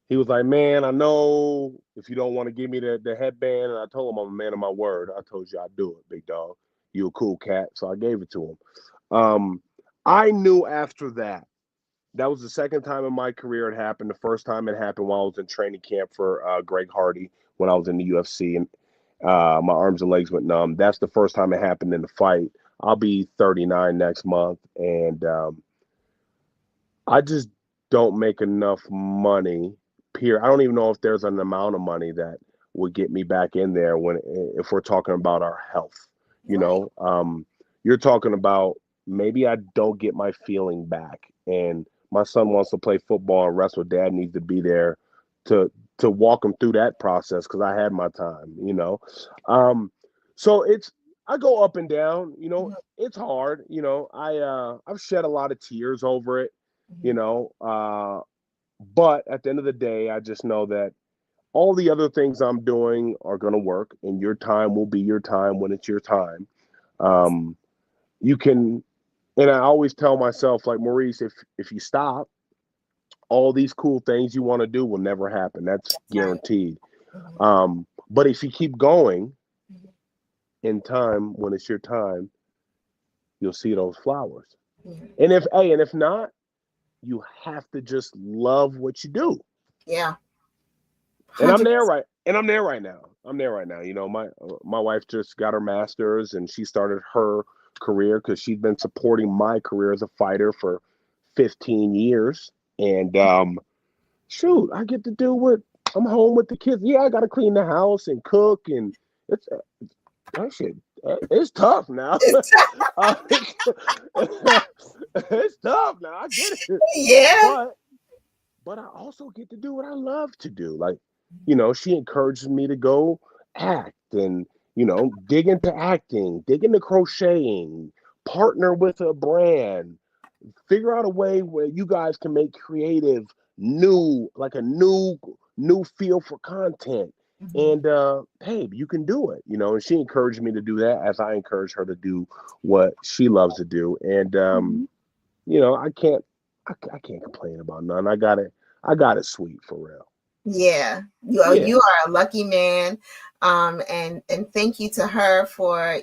he was like, man, I know if you don't want to give me the headband. And I told him I'm a man of my word. I told you I'd do it, big dog. You a cool cat. So I gave it to him. I knew after that was the second time in my career it happened. The first time it happened while I was in training camp for Greg Hardy when I was in the UFC. And my arms and legs went numb. That's the first time it happened in the fight. I'll be 39 next month. And I just don't make enough money. I don't even know if there's an amount of money that would get me back in there if we're talking about our health. You Right. know, you're talking about maybe I don't get my feeling back, and my son wants to play football and wrestle. Dad needs to be there to walk him through that process because I had my time. So I go up and down. Mhm. It's hard. I've shed a lot of tears over it you Mhm. know. But at the end of the day, I just know that all the other things I'm doing are going to work, and your time will be your time when it's your time. Yes. Um, you can, and I always tell myself, like Maurice, if you stop, all these cool things you want to do will never happen. That's That's right. guaranteed. Mhm. But if you keep going Mhm. in time, when it's your time, you'll see those flowers. Mhm. And if not, you have to just love what you do. Yeah. And I'm there 100%. right. And I'm there right now. I'm there right now. My wife just got her master's and she started her career because she'd been supporting my career as a fighter for 15 years. And shoot, I get to do what I'm home with the kids. Yeah, I got to clean the house and cook, and it's that shit. It's tough now. Uh, It's tough now. I get it, Yeah. but I also get to do what I love to do. Like, she encourages me to go act and, dig into acting, dig into crocheting, partner with a brand, figure out a way where you guys can make creative, like a new feel for content. Mhm. And hey, you can do it, and she encouraged me to do that as I encourage her to do what she loves to do. And Mhm. I can't I can't complain about none. I got it sweet for real. Yeah, you are Yeah. you are a lucky man. And thank you to her for,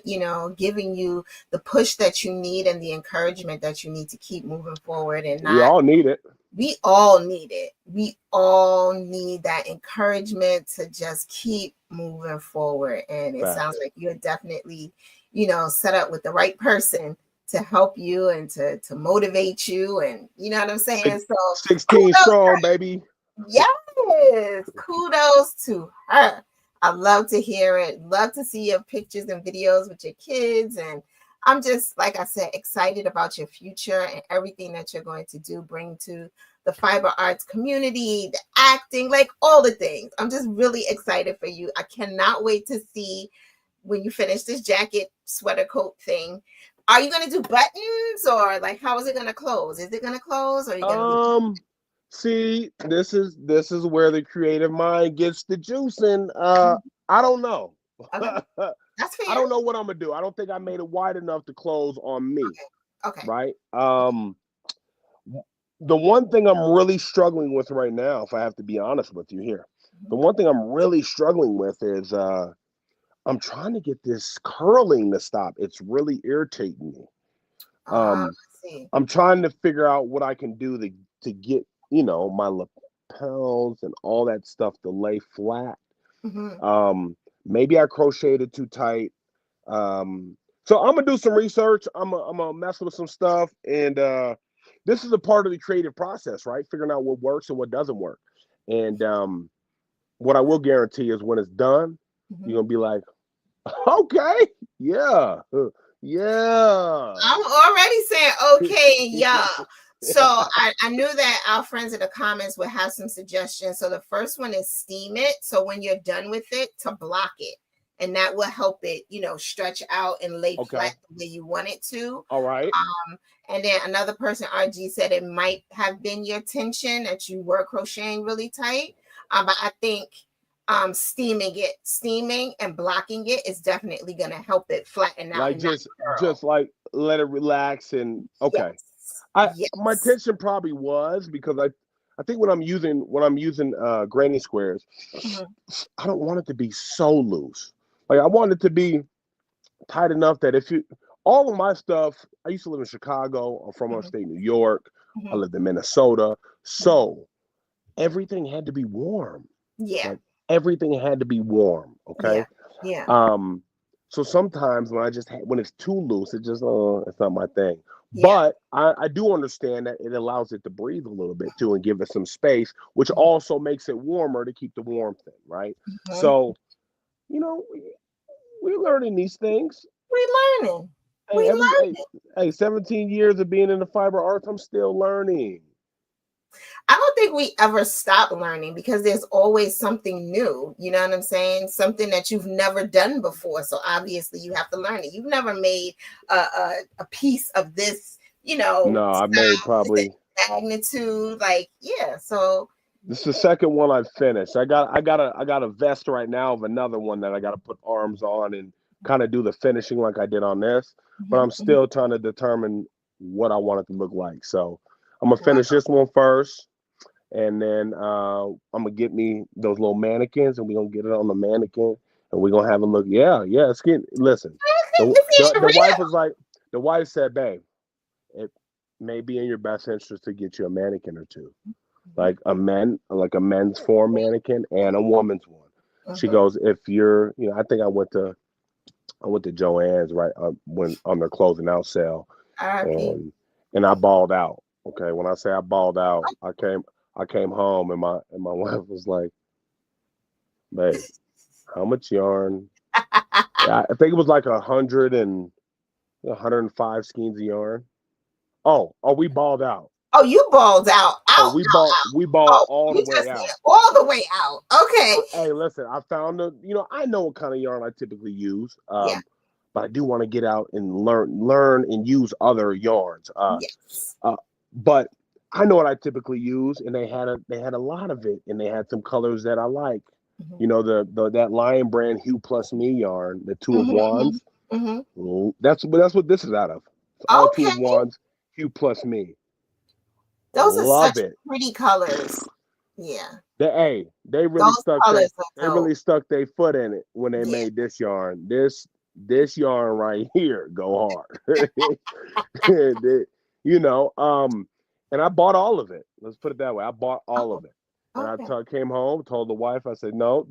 giving you the push that you need and the encouragement that you need to keep moving forward and We not. all need it. We all need it. We all need that encouragement to just keep moving forward. And it sounds Facts. like you're definitely, set up with the right person to help you and to motivate you. And you know what I'm saying? Six, So 16 kudos. strong, baby. Yes, kudos to her. I love to hear it. Love to see your pictures and videos with your kids. And I'm just, like I said, excited about your future and everything that you're going to do, bring to the fiber arts community, the acting, like all the things. I'm just really excited for you. I cannot wait to see when you finish this jacket, sweater coat thing. Are you going to do buttons or like how is it going to close? Is it going to close or are you going to leave? Um, See, this is where the creative mind gets the juicing. I don't know. Okay, that's I fair. don't know what I'm gonna do. I don't think I made it wide enough to close on me, Okay. right? The one thing I'm really struggling with right now, if I have to be honest with you here, the Mhm. one thing I'm really struggling with is I'm trying to get this curling to stop. It's really irritating me. I Um, see. I'm trying to figure out what I can do to get my lapels and all that stuff to lay flat. Hmm. Maybe I crocheted too tight. So I'm gonna do some research. I'm gonna mess with some stuff, and this is a part of the creative process, right? Figuring out what works and what doesn't work. And what I will guarantee is when it's done, you're Hmm. gonna be like, okay, yeah, yeah. I'm already saying okay, yeah. So I knew that our friends in the comments would have some suggestions. So the first one is steam it. So when you're done with it, to block it. And that will help it, stretch out and lay flat Okay, the way you want it to. all right. And then another person, RG, said it might have been your tension that you were crocheting really tight. But I think steaming and blocking it is definitely going to help it flatten out Like and not just curl. like let it relax and okay. Yes. My Yes. tension probably was because I think when I'm using granny squares, Mhm. I don't want it to be so loose. Like I want it to be tight enough that if you all of my stuff, I used to live in Chicago. I'm from Mhm. upstate New York. I Mhm. lived in Minnesota. Mhm. So everything had to be warm. Yeah. Like everything had to be warm. Yeah. Okay. Yeah. Um, so sometimes when it's too loose, it's not my thing. Yeah. But I do understand that it allows it to breathe a little bit too and give it some space, which Mhm. also makes it warmer to keep the warmth in, right? Mhm. So, you know, we're learning these things. We learning. Hey, We every hey, learning. hey, 17 years of being in the fiber arts, I'm still learning. I don't think we ever stop learning because there's always something new. You know what I'm saying? Something that you've never done before. So obviously you have to learn it. You've never made a piece of this, No, I made this probably magnitude. Like, yeah. So, this is the second one I've finished. I got a vest right now of another one that I got to put arms on and kind of do the finishing like I did on this. But mhm, I'm mhm. still trying to determine what I want it to look like. So I'm gonna Wow. finish this one first, and then I'm gonna get me those little mannequins, and we're gonna get it on the mannequin, and we're gonna have a look. Yeah, yeah. It's getting. Listen, the This the, is the wife real. was like, the wife said, "Babe, it may be in your best interest to get you a mannequin or two." Like a men's form mannequin and a woman's one. She Mhm. goes, if you're, I think I went to Joann's right when on their closing out sale, RIP. and I balled out. Okay, when I say I balled out, I came home and my wife was like, "Babe, how much yarn?" I think it was like 105 skeins of yarn. Oh, we balled out. Oh, you balled out. Oh, Out, out, out. we balled Oh, all the you way just out. went all the way out. Okay. Hey, listen, I found I know what kind of yarn I typically use. Yeah. But I do want to get out and learn and use other yarns. Yes. Uh, but I know what I typically use, and they had a lot of it, and they had some colors that I like. Mm-hmm. The that Lion Brand Hue Plus Me yarn, the Two of Mm-hmm. Wands. Mm-hmm. That's what this is out of. It's all Two of Okay. Wands, Hue Plus Me. Those are Love such it. pretty colors. Yeah. They really Those stuck colors are dope. their foot in it when they Yeah. made this yarn. This yarn right here go hard. They- you know, and I bought all of it. Let's put it that way. I bought all Oh, of it. And okay. came home, told the wife, I said, no,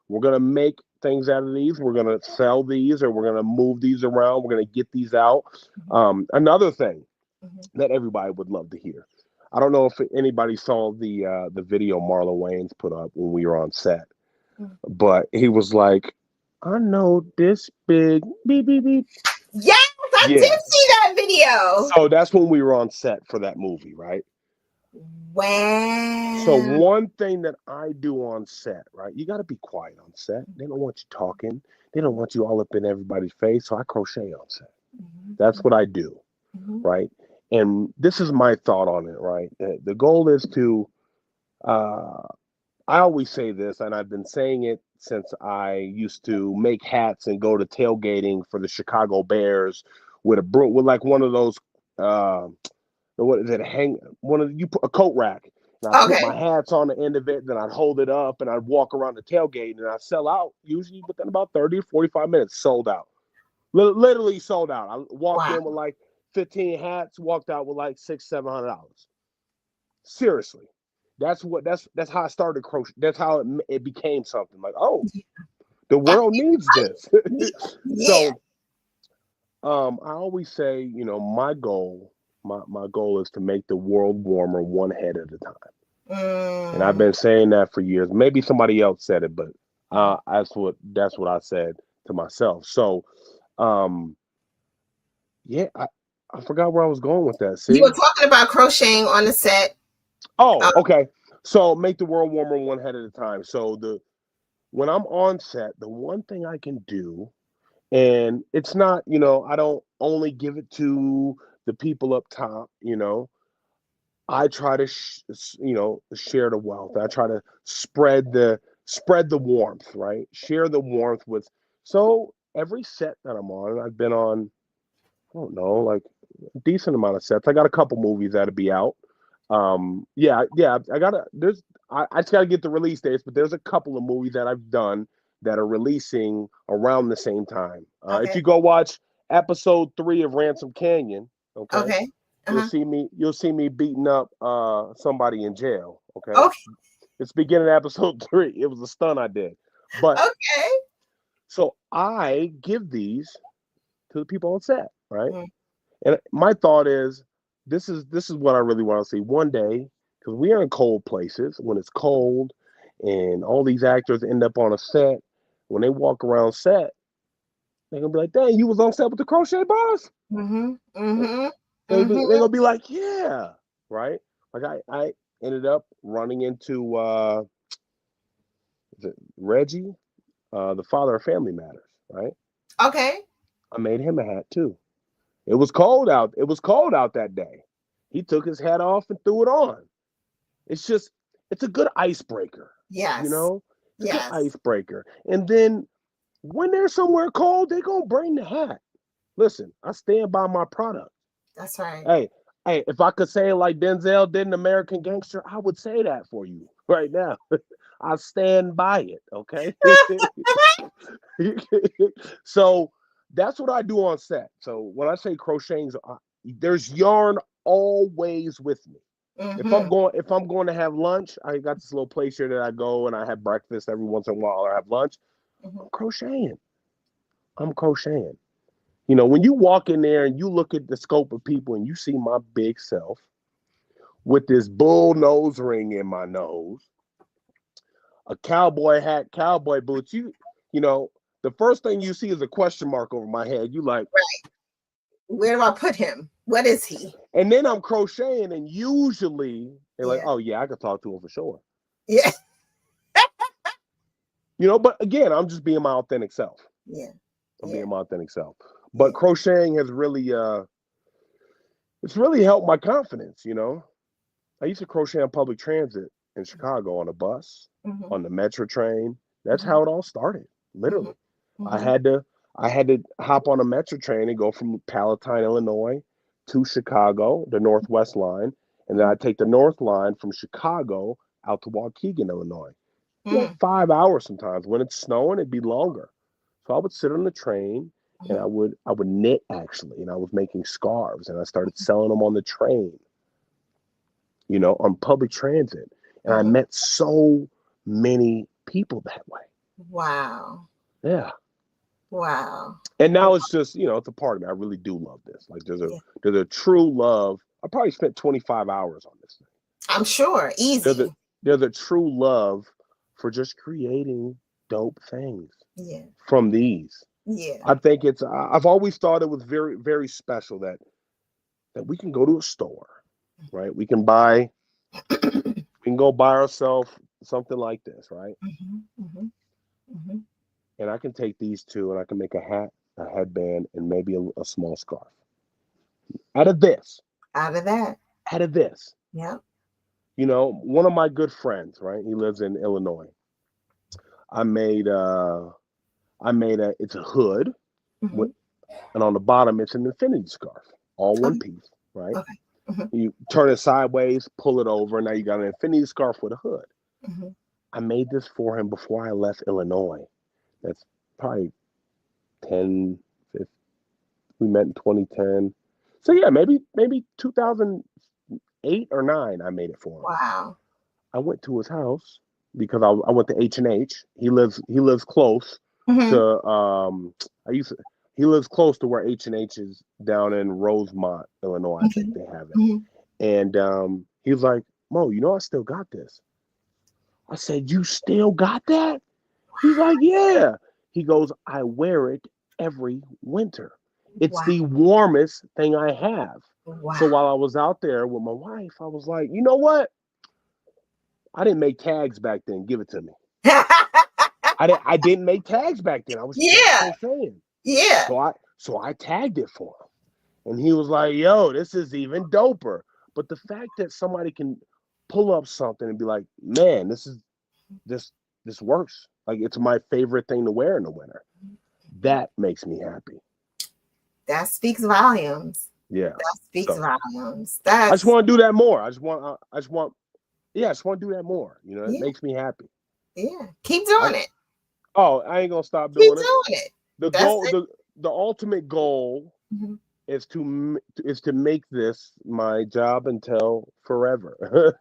we're gonna make things out of these. We're gonna sell these, or we're gonna move these around. We're gonna get these out. Mm-hmm. Another thing Mm-hmm. that everybody would love to hear. I don't know if anybody saw the video Marlon Wayans put up when we were on set, but he was like, "I know this big beep beep beep." Yes, I did Yeah. see that video. So that's when we were on set for that movie, right? So Wow. one thing that I do on set, right? You got to be quiet on set. They don't want you talking. They don't want you all up in everybody's face. So I crochet on set. That's what I do, Mm-hmm. right? And this is my thought on it, right? The goal is to uh, I always say this, and I've been saying it since I used to make hats and go to tailgating for the Chicago Bears with a broom, with like one of those, uh, what is it? Hang one of you put a coat rack, and I put my Okay. hats on the end of it. Then I'd hold it up, and I'd walk around the tailgate, and I'd sell out usually within about 30 or 45 minutes. Sold out, literally sold out. I walked Wow. in with like 15 hats, walked out with like $600-700. Seriously. That's how I started crochet. That's how it became something like, oh, the I, world needs this. yeah. So I always say, my goal is to make the world warmer one head at a time. And I've Mm. been saying that for years. Maybe somebody else said it, but that's what I said to myself. So um yeah, I forgot where I was going with that. You were See? talking about crocheting on the set. Oh, Um, okay. So make the world warmer one head at a time. So the when I'm on set, the one thing I can do, and it's not, I don't only give it to the people up top, I try to, share the wealth. I try to spread the warmth, right? Share the warmth with. So every set that I'm on, I've been on, I don't know, like a decent amount of sets. I got a couple movies that'll be out. Yeah, I gotta. I just gotta get the release dates, but there's a couple of movies that I've done that are releasing around the same time. If okay. you go watch episode 3 of Ransom Canyon, okay, Okay. Uh-huh. you'll see me beating up somebody in jail. Okay, Okay. it's beginning of episode 3. It was a stunt I did, but Okay. so I give these to the people on set, right? Mm. And my thought is, this is what I really want to see one day, because we are in cold places. When it's cold, and all these actors end up on a set, when they walk around set, they're gonna be like, "Dang, you was on set with the Crochet Boss." Mm-hmm. Mm-hmm. They're Mm-hmm. gonna be like, "Yeah, right." Like I ended up running into is it Reggie, the father of Family Matters, right? Okay. I made him a hat too. It was cold out. It was cold out that day. He took his hat off and threw it on. It's just, it's a good icebreaker, you Yes. know? It's a good Yes. icebreaker. And then when they're somewhere cold, they're going to bring the hat. Listen, I stand by my product. That's right. Hey, if I could say it like Denzel did in American Gangster, I would say that for you right now. I stand by it, okay? So that's what I do on set. So when I say crocheting, there's yarn always with me. Mm-hmm. If I'm going to have lunch, I got this little place here that I go and I have breakfast every once in a while, or I have lunch. Mm-hmm. I'm crocheting. I'm crocheting. When you walk in there and you look at the scope of people and you see my big self with this bull nose ring in my nose, a cowboy hat, cowboy boots, you know, the first thing you see is a question mark over my head. You like, Where do I put him? What is he? And then I'm crocheting, and usually they're like, Yeah. "Oh yeah, I could talk to him for sure." Yeah. But again, I'm just being my authentic self. Yeah. I'm Yeah. being my authentic self. But Yeah. crocheting has really, it's really helped my confidence. I used to crochet on public transit in Chicago on a bus, Mm-hmm. on the metro train. That's Mm-hmm. how it all started. Mm-hmm. Literally, I Mm-hmm. had to, I had to hop on a metro train and go from Palatine, Illinois, to Chicago, the Northwest line, and then I take the North line from Chicago out to Waukegan, Illinois. Mm-hmm. 5 hours sometimes. When it's snowing, it'd be longer. So I would sit on the train and I would knit actually, and I was making scarves and I started selling them on the train, on public transit. And I Mm-hmm. met so many people that way. Wow. Yeah. Wow. And now it's just, it's a part of me. I really do love this. Like Yeah. there's a true love. I probably spent 25 hours on this thing. I'm sure. There's a Easy. there's a true love for just creating dope things Yeah. from these. Yeah. I think I've always thought it was very, very special that we can go to a store, right? We can go buy ourselves something like this, right? Mm-hmm. Mm-hmm. Mm-hmm. And I can take these two and I can make a hat, a headband, and maybe a small scarf out of this. Out of that. Out of this. Yep. One of my good friends, right? He lives in Illinois. I made it's a hood, Mm-hmm. and on the bottom it's an infinity scarf, all one Okay. piece, right? Okay. Mm-hmm. You turn it sideways, pull it over, and now you got an infinity scarf with a hood. Mm-hmm. I made this for him before I left Illinois. That's probably 10, 15. We met in 2010. So yeah, maybe 2008 or 9 I made it for him. Wow. I went to his house because I went to H&H. He lives close Mm-hmm. to he lives close to where H&H is down in Rosemont, Illinois. I think Mm-hmm. they have it. Mm-hmm. And he was like, "Mo, I still got this." I said, "You still got that?" He's like, "Yeah." He goes, "I wear it every winter. It's Wow. the warmest thing I have." So Wow. while I was out there with my wife, I was like, "You know what? I didn't make tags back then. Give it to me." I didn't make tags back then. I was just Yeah. crocheting. Yeah. So I tagged it for him. And he was like, "Yo, this is even doper." But the fact that somebody can pull up something and be like, "Man, this works. Like it's my favorite thing to wear in the winter." That makes me happy. That speaks volumes. Yeah. That speaks So volumes. I just That's want to do that more. I just want to do that more. It yeah. makes me happy. Yeah. Keep I doing it. I ain't gonna stop Keep doing it. doing it. The That's goal, it. the ultimate goal Mhm. is to make this my job until forever.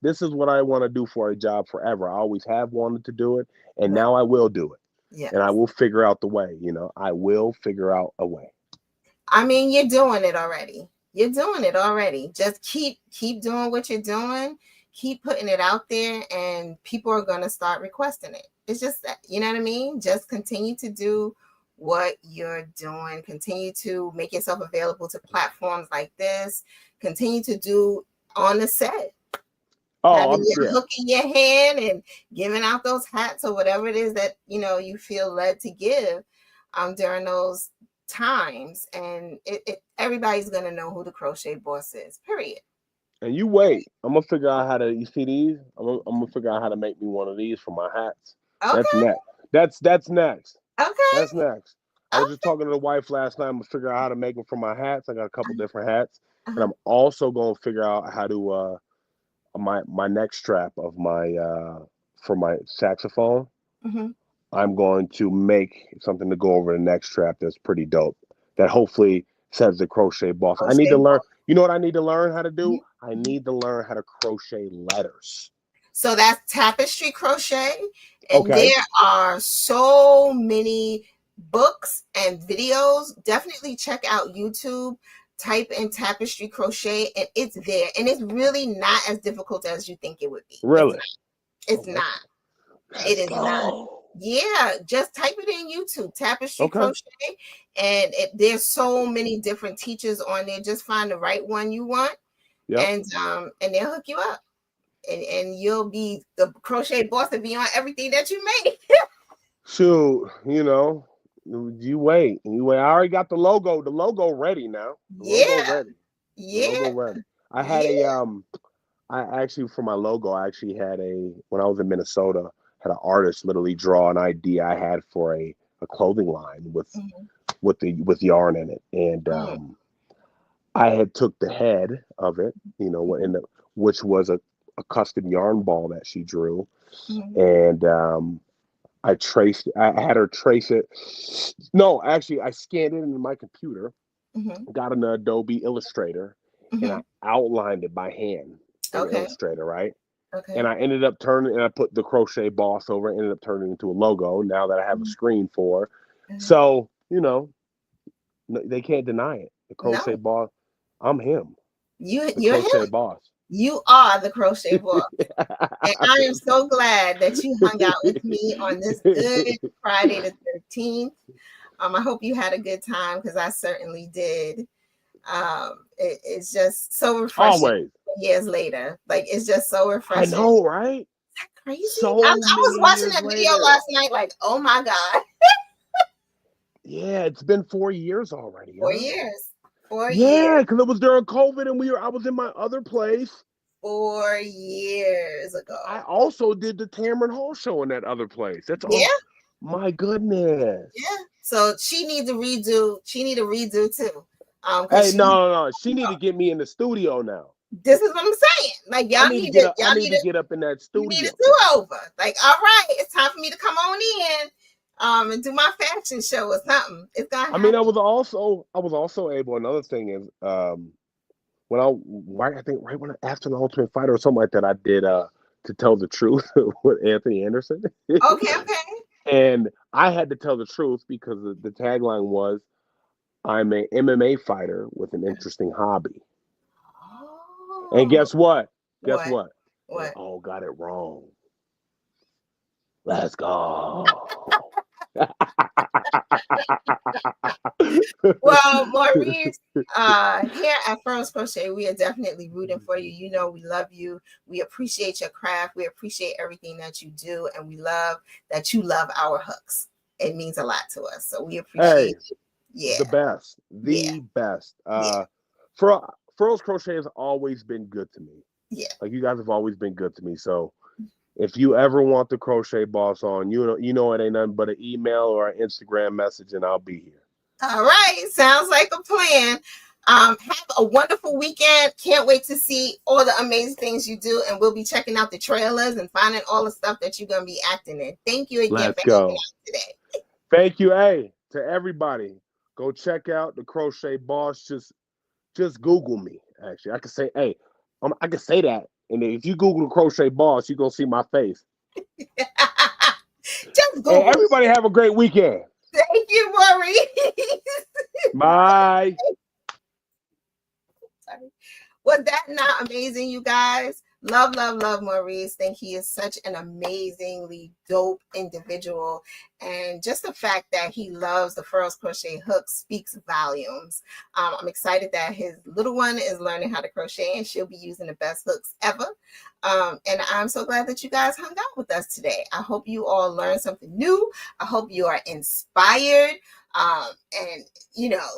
This is what I want to do for a job forever. I always have wanted to do it, and Right. now I will do it. Yes. And I will figure out the way. I will figure out a way. I mean, you're doing it already. You're doing it already. Just keep doing what you're doing. Keep putting it out there, and people are gonna start requesting it. It's just that, you know what I mean? Just continue to do what you're doing. Continue to make yourself available to platforms like this. Continue to do on the set, Oh, having your yeah. hook in your hand and giving out those hats or whatever it is that you feel led to give during those times, and everybody's gonna know who the Crochet Boss is, period. And you wait. I'm gonna figure out how to. You see these? I'm gonna figure out how to make me one of these for my hats. That's Okay. next. That's next. Okay. That's next. I was just Okay. talking to the wife last night. I'm gonna figure out how to make them for my hats. I got a couple different hats, and Uh-huh. I'm also gonna figure out how to my neck strap of my for my saxophone. Mm-hmm. I'm going to make something to go over the neck strap that's pretty dope. That hopefully says the Crochet Boss. I need to Crochet learn. Boss. You know what I need to learn how to do? I Mhm. need to learn how to crochet letters. So that's tapestry crochet, and Okay. there are so many books and videos. Definitely check out YouTube, type in tapestry crochet, and it's there, and it's really not as difficult as you think it would be. Really? It's Oh, not. It let's is not. go. Yeah, just type it in YouTube, tapestry Okay. crochet, and there's so many different teachers on there. Just find the right one you want, Yep. and they'll hook you up, and you'll be the crochet boss and be on everything that you make. Shoot, you wait. You wait. I already got the logo ready now. The logo Yeah, ready. The logo yeah, ready. I had a yeah. I actually for my logo, I actually had when I was in Minnesota, had an artist literally draw an idea I had for a clothing line Mhm. with yarn in it. And Mm, I had took the head of it, mhm, which was a custom yarn ball that she drew. mhm, And I had her trace it. No, actually, I scanned it into my computer, mhm, got an Adobe Illustrator, and I mhm. outlined it by hand in Okay, Illustrator, right? And okay. I ended up and I put the Crochet Boss over, ended up turning it into a logo now that I have a Mhm, screen for. mhm. So, they can't deny it. The Crochet No, Boss, I'm him, the you're Crochet him. Boss. You are the crochet boss. And I am so glad that you hung out with me on this good Friday the 13th. I hope you had a good time because I certainly did. It's just so refreshing Always. years later. Like it's just so I refreshing. know, right? Crazy. I So was many watching years that video later. last night, like, oh my God, Yeah, it's been 4 years already, four huh? years. 4 years. Yeah, because it was during COVID and I was in my other place. 4 years I ago. also did the Tamron Hall show in that other place. That's Yeah, all. My goodness. yeah. So she needs a redo. She need a redo too. Because Hey, she, no. She need to get me in the studio now. this is what I'm saying. Like I need to get up. I need to get up in that you need a studio. do-over. Like, all right, it's time for me to come on in, and do my fashion show or something. It's gonna I mean, happen. I was also able. Another thing is, when I think right when after the Ultimate Fighter or something like that, I did to tell the truth with Anthony Anderson, Okay, okay. and I had to tell the truth because the tagline was, "I'm a MMA fighter with an interesting hobby." And Oh, guess what? Guess what? what? They What? all got it wrong. Let's go. Well, Maurice, here at Furls Crochet, we are definitely rooting for you. You know, we love you. We appreciate your craft. We appreciate everything that you do, and we love that you love our hooks. It means a lot to us. So we appreciate Hey, it. Yeah, the best, yeah, the best. yeah, Furls Crochet has always been good to me. yeah. Like you guys have always been good to me. So if you ever want the Crochet Boss on, you know it ain't nothing but an email or an Instagram message, and I'll be here. All right, sounds like a plan. Have a wonderful weekend. Can't wait to see all the amazing things you do, and we'll be checking out the trailers and finding all the stuff that you're gonna be acting in. Thank you again Let's for hanging go. out today. Thank you. Hey, to everybody, go check out the Crochet Boss. Just Google me. Actually, I can say, hey, I can say that, and if you Google the Crochet Boss, you're gonna see my face. Just Hey, Google everybody, have a great weekend. it. Thank you, Maurice. Bye. Sorry. Was that not amazing, you guys? Love, love, love Maurice. Think he is such an amazingly dope individual. And just the fact that he loves the Furls Crochet hook speaks volumes. I'm excited that his little one is learning how to crochet and she'll be using the best hooks ever. And I'm so glad that you guys hung out with us today. I hope you all learned something new. I hope you are inspired. And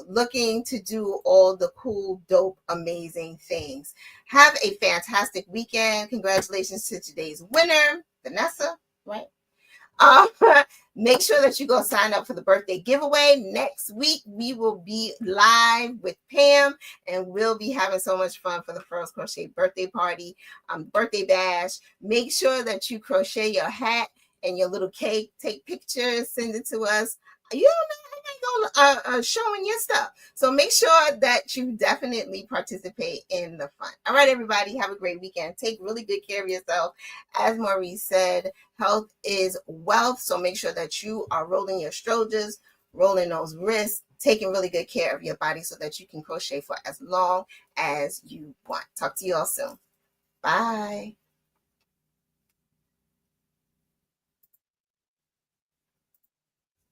looking to do all the cool, dope, amazing things. Have a fantastic weekend. Congratulations to today's winner, Vanessa, right? Um, Make sure that you go sign up for the birthday giveaway. Next week, we will be live with Pam, and we'll be having so much fun for the Furls Crochet birthday party, birthday bash. Make sure that you crochet your hat and your little cake. Take pictures, send it to us. You don't know how they go showing your stuff. So make sure that you definitely participate in the fun. All right, everybody, have a great weekend. Take really good care of yourself. As Maurice said, health is wealth. So make sure that you are rolling your shoulders, rolling those wrists, taking really good care of your body so that you can crochet for as long as you want. Talk to you all soon. Bye.